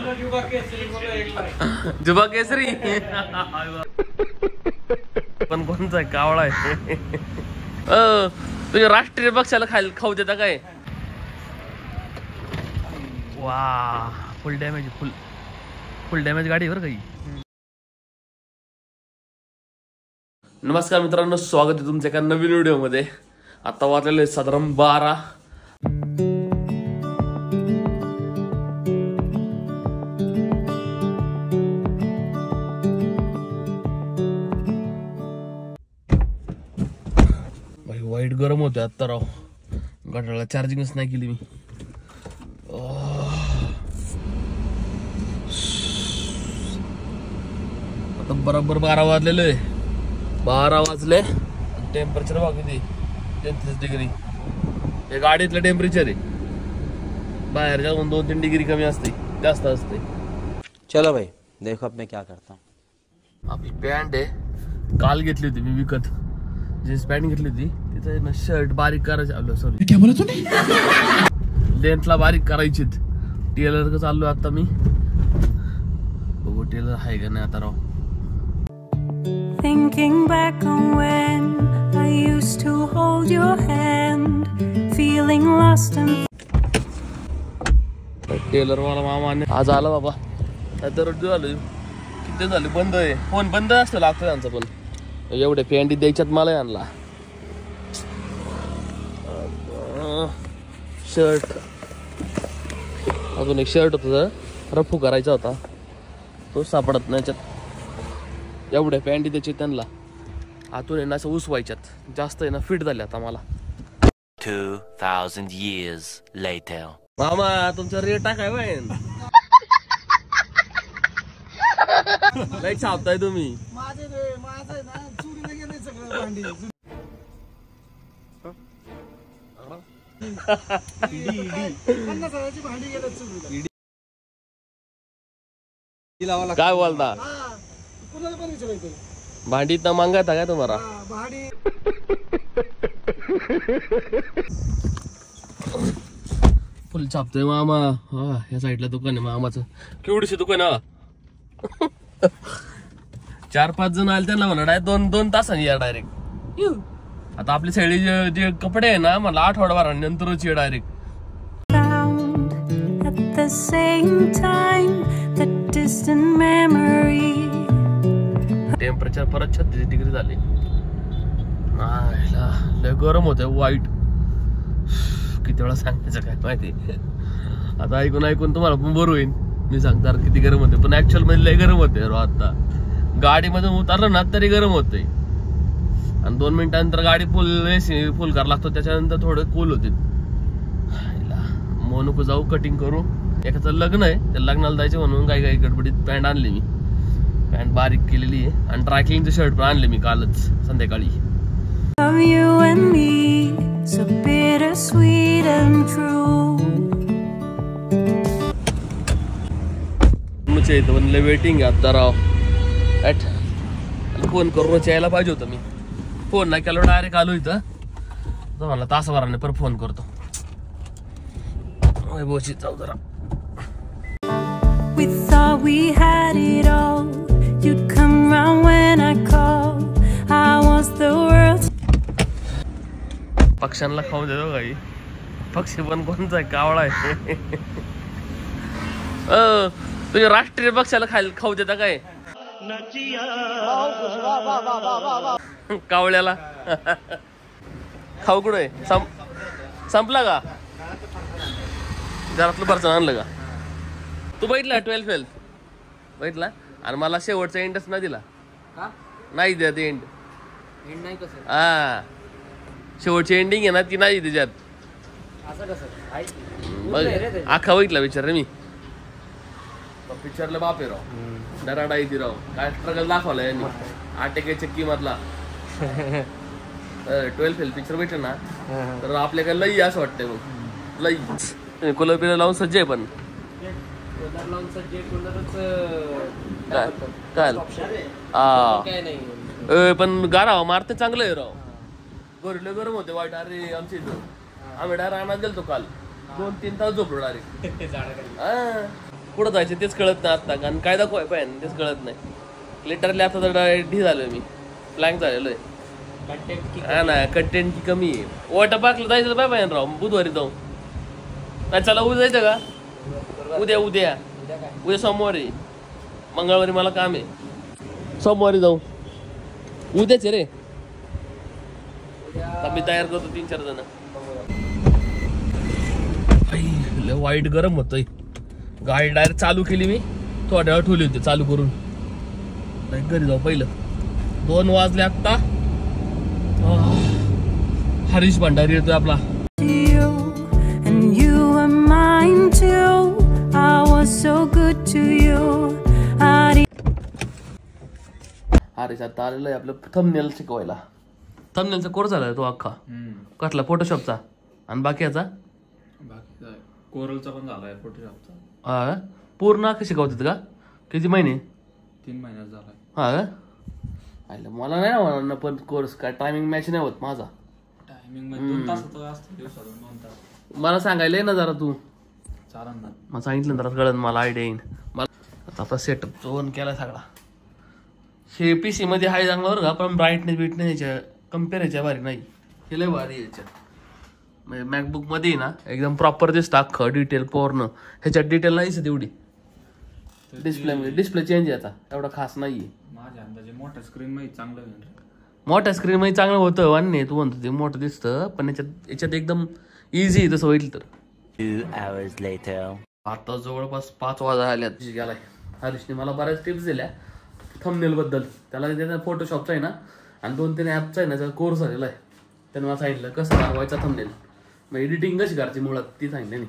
जुबा केसरी पण कोणचा आहे? कावळा आहे. तुझ्या राष्ट्रीय पक्षाला खाऊ देता काय? वा फुल डॅमेज, फुल डॅमेज गाडी बरं काही. नमस्कार मित्रांनो, स्वागत आहे तुमच्या एका नवीन व्हिडिओ मध्ये. आता वाजलेले साधारण 12. वाईट गरम होते आता राव. गाड्याला चार्जिंगच नाही केली मी. आता बरोबर 12 वाजलेले. 12 वाजले. टेम्परेचर बघ किती, 33 डिग्री. हे गाडीतलं टेम्परेचर आहे. बाहेर जाऊन 2-3 डिग्री कमी असते, जास्त असते. चलो भाई देखो अब मैं क्या करता हूँ. आपली पॅन्ट आहे, काल घेतली होती मी विकत. जीन्स पॅन्ट घेतली होती, तिथे ना शर्ट बारीक करायचं. सॉरी, काय बोला तुम्ही? लेंथला बारीक करायची. टेलर का चाललो आता मी. बघू टेलर आहे का नाही आता राव. Thinking back on when I used to hold your hand, feeling lost and tailor वाला मामाने आज आला बाबा. तर झालं किती झाले, बंद आहे फोन. बंद असतं लागतं त्यांचं पण. एवढे पॅन्टी द्यायच्यात मला आणला. शर्ट, अजून एक शर्ट होता रफू करायचा होता, तो सापडत नाही याच्यात. एवढ्या पॅन्टी द्यायचे त्यांना. आतून आहे ना असं उसवायच्यात, जास्त आहे ना फिट झाले आता मला. 2000 years later. मामा तुमचा रेट टाकाय बाईन. लई छापताय तुम्ही. काय बोलता? भांडी तर मागायता काय तुम्हाला? फुल छापतोय मामा. हा या साईडला दुकान आहे मामाचं. केवढीशी दुकान आहे. 4-5 जण आले त्यांना म्हणा 2 तासांनी या डायरेक्ट. आता आपली साईड जे कपडे आहे ना, मला आठवडाभरा नंतरच ये direct. at the same time that distant memory. Temperature परत 36 डिग्री झाले. लय गरम होत वाईट. किती वेळा सांगायचं काय माहिती. आता ऐकून तुम्हाला पण बरं होईल मी सांगणार किती गरम होते, पण ऍक्च्युअल मध्ये लय गरम होते. आता गाडीमधून उतरलं ना तरी गरम होते. आणि 2 मिनिटांनंतर गाडी फुल करायला लागतो, त्याच्यानंतर थोडं कूल होते. नको जाऊ कटिंग करू. एकाचं लग्न आहे, त्या लग्नाला जायचं म्हणून काही गडबडीत पॅन्ट आणली मी. पॅन्ट बारीक केलेली आहे. आणि ट्रॅकिंगचं शर्ट पण आणले मी कालच संध्याकाळी. वेटिंग आहे आता राव. फोन करून यायला पाहिजे होतं मी. फोन नाही केला, डायरेक्ट आलो इथं. मला तासाभराने परत फोन करतो. जाऊ जरा. We thought we had it all. You'd come round when I called. I was the world. पक्ष्यांना खाऊ देतो काही. पक्षी पण कोणचा आहे? कावळा आहे. तुझ्या राष्ट्रीय पक्षाला खाऊ देता काय? कावळ्याला खाऊ कुठे संपला का? घरातलं बरं आणलं का? तू बघितला 12 फेल बघितला? आणि मला शेवटचा एंडच नाही दिला. नाही द्या ते एंड नाही कसं. हा शेवटची एंडिंग आहे ना ती नाही त्याच्यात. आखा बघितला विचार रे मी. पिक्चरला बाप आहे राव. डराडा येते राव. काय स्ट्रगल दाखवला यांनी. 8 एके चक्की मधला 12 फेल पिक्चर भेटलं ना तर आपल्याकडे लई असं वाटतंय. मग लई कूलर पिलर लावून सज्ज आहे. पण काय पण गारा मारते चांगलं आहे राव. गरले गरम होते वाईट. अरे आमच्या इथं आम्ही डायरेक्ट रानात गेलतो काल. 2-3 तास झोपलो डायरेक्ट. पुढं जायचं तेच कळत नाही आता, कारण काय दाखवाय पाहिजे तेच कळत नाही. लिटरली आता तर ढी झालोय मी, ब्लँक झालेलो आहे. हा ना, कंटेंट की कमी आहे. वॉटर पार्कला जायचं पाय पाहिजे राव, बुधवारी जाऊ. नाही चला उद्या जायचं का? उद्या सोमवारी, मंगळवारी मला काम आहे. सोमवारी जाऊ, उद्याच रे. मी तयार करतो 3-4 जण. वाईट गरम होतंय. गाडी डायरेक्ट चालू केली मी, थोड्या वेळ ठेवली होती चालू करून. घरी जाऊ पहिलं. 2 वाजले आत्ता. हरीश भंडारी येतोय आपला. हरीश आता आलेलं आहे आपलं थंबनेल शिकवायला. थंबनेलचा कोर्स झालाय तो अख्खा. कसला? फोटोशॉपचा. आणि बाकीचा कोरलचा पण झालाय, फोटोशॉपचा. हा, पूर्ण अख्खा शिकवतात का? किती महिने? 3 महिन्यात झालाय. हा का? मला नाही म्हणा पण कोर्स काय टायमिंग मॅच नाही होत माझा. टायमिंग मध्ये 2 तास असतो दिवसातून 2 तास. मला सांगायला ना जरा तू. चालेल ना. मला सांगितलं जरा कळलं, मला आयडिया येईन. मला आपला सेटअप ओन केलाय सगळा. हे PC मध्ये हाय चांगला बरं का, पण ब्राईटनेस याच्या कम्पेअर याच्या भारी नाही. हे लय भारी याच्यात. म्हणजे मॅकबुक मध्ये ना एकदम प्रॉपर दिसतं अख्खं डिटेल पूर्ण. ह्याच्यात डिटेल नाही दिसत एवढी. डिस्प्ले चेंज आहे आता, एवढा खास नाहीये. माझ्या अंदाजे मोठ्या स्क्रीन मध्ये चांगलं होईल. मोठ्या स्क्रीन मध्ये चांगलं होतं वाटणे, तू म्हणतो ते मोठं दिसतं, पण याच्यात एकदम इझी तसं होईल. तर 2 hours later. आता जवळपास 5 वाजा आल्यात गेलाय. हरीशने मला बऱ्याच टिप्स दिल्या थंबनेल बद्दल. त्याला त्याचा फोटोशॉपचा आहे ना आणि 2-3 ॲपचा आहे ना त्याचा कोर्स झालेला आहे. त्याने मला सांगितलं कसं बनवायचा थंबनेल, मग एडिटिंग कशी करायची मुळात ती सांगितली नाही.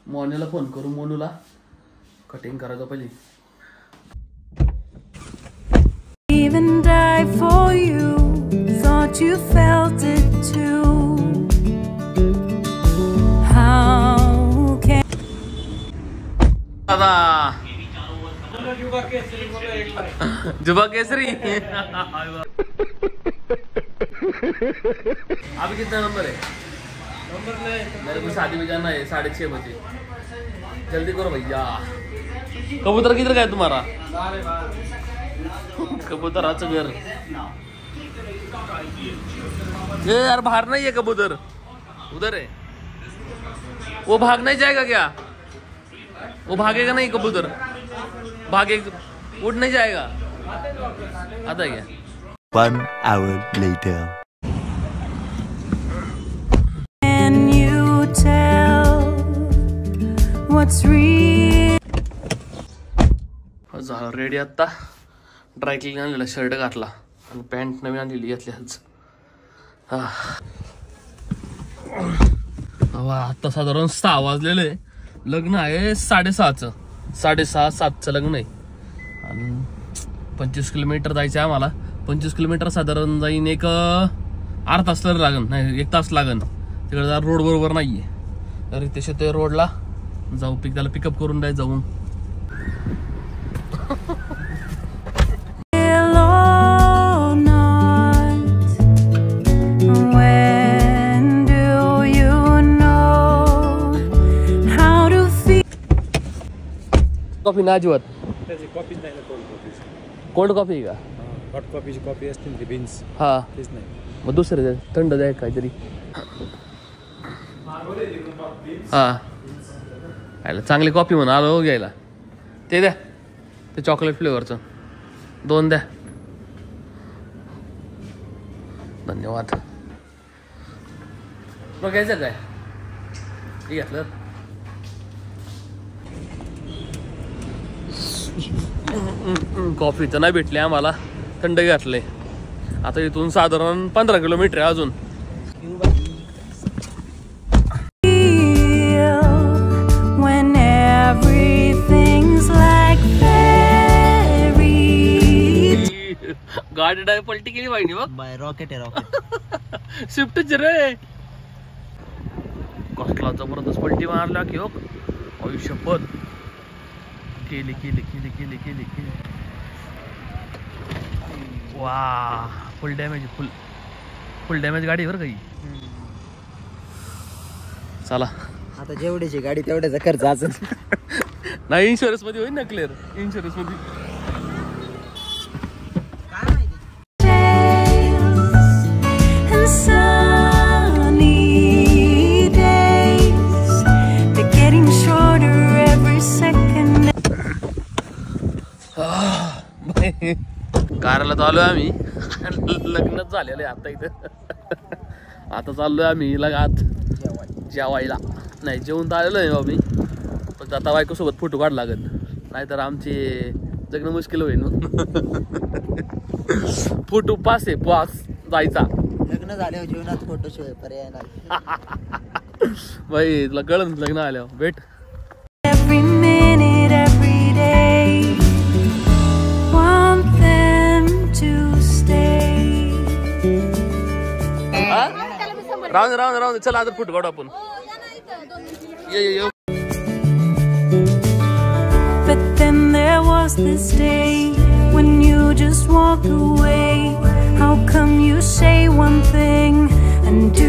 मोनूला फोन करू, मोनूला कटिंग करायचं पहिले. Even die for you, thought you felt it too. How can दादा जुबा केसरी. अभी कितना नंबर है? मेरे को शादी में जाना है 6:30 बजे. जल्दी करो भैया. कबूतर किधर गया तुम्हारा? कबूतराचं घर. ये यार बाहर नहीं है कबूतर, उधर है. वो भाग नहीं जाएगा क्या? वो भागेगा नहीं कबूतर? उड़ नहीं जाएगा? आता है क्या? 1 hour later. Can you tell what's real? झालं रेडी. आता ड्राय क्लीन आणलेला शर्ट घातला आणि पॅन्ट नवीन आणलेली घेतल्याच. आता साधारण 6 वाजलेले. लग्न आहे 6:30चं. 6:30-7चं लग्न आहे. आणि 25 किलोमीटर जायचं आहे आम्हाला. 25 किलोमीटर साधारण जाईन एक अर्धा तास तर लागन, नाही 1 तास लागन. तिकडे जरा रोड बरोबर नाहीये, तर तसे ते रोडला जाऊ. त्याला पिकअप करून जाय जाऊन. कॉफी ना अजिबात. त्याची कॉफीच नाही ना, कोल्ड कॉफी का? हॉट कॉफीची कॉफी असते ना, बीन्स. हा तेच नाही. मग दुसरं द्या, थंड द्या काहीतरी. हा चांगली कॉफी म्हणून आलो घ्यायला. ते द्या, ते चॉकलेट फ्लेवरचं 2 द्या. धन्यवाद. मग घ्यायचं काय? हे घेतलं. कॉफी तर नाही भेटली आम्हाला, थंड घातले. आता इथून साधारण 15 किलोमीटर आहे अजून. When everything's like fairy. गाडी डाय पलटी केली पाहिजे बघ. बाय रॉकेट आहे रॉकेट. स्विफ्टच रे. कसला जबरदस्त पलटी मारला की हो. आयुष्यपद केली केली केली केली केली केली. वा फुल डॅमेज. फुल डॅमेज गाडी बरं काही. चला आता जेवढीची गाडी तेवढ्याचा खर्च असेल. नाही इन्शुरन्स मध्ये होईल ना क्लिअर इन्शुरन्स मध्ये and sunny days, they're getting shorter every second. कारला चाललोय आम्ही लग्नच झालेलं आहे आता इथं आता चाललोय आम्ही लगात जेवायला नाही जेवून तर आलेलो आहे आम्ही पण आता बायकोसोबत फोटो काढ लागत नाहीतर आमचे जगणं मुश्किल होईल फोटो पास आहे पास जायचा लग्न झाल्यावर जीवनात फोटो शिवाय पर्याय नाही भाई तुला कळलं लग्न आल्यावर भेट Every minute, every day, want them to stay. राहून दे चला आता फोटो काढू आपण ये But then there was this day when you just walk away. How come you say one thing and do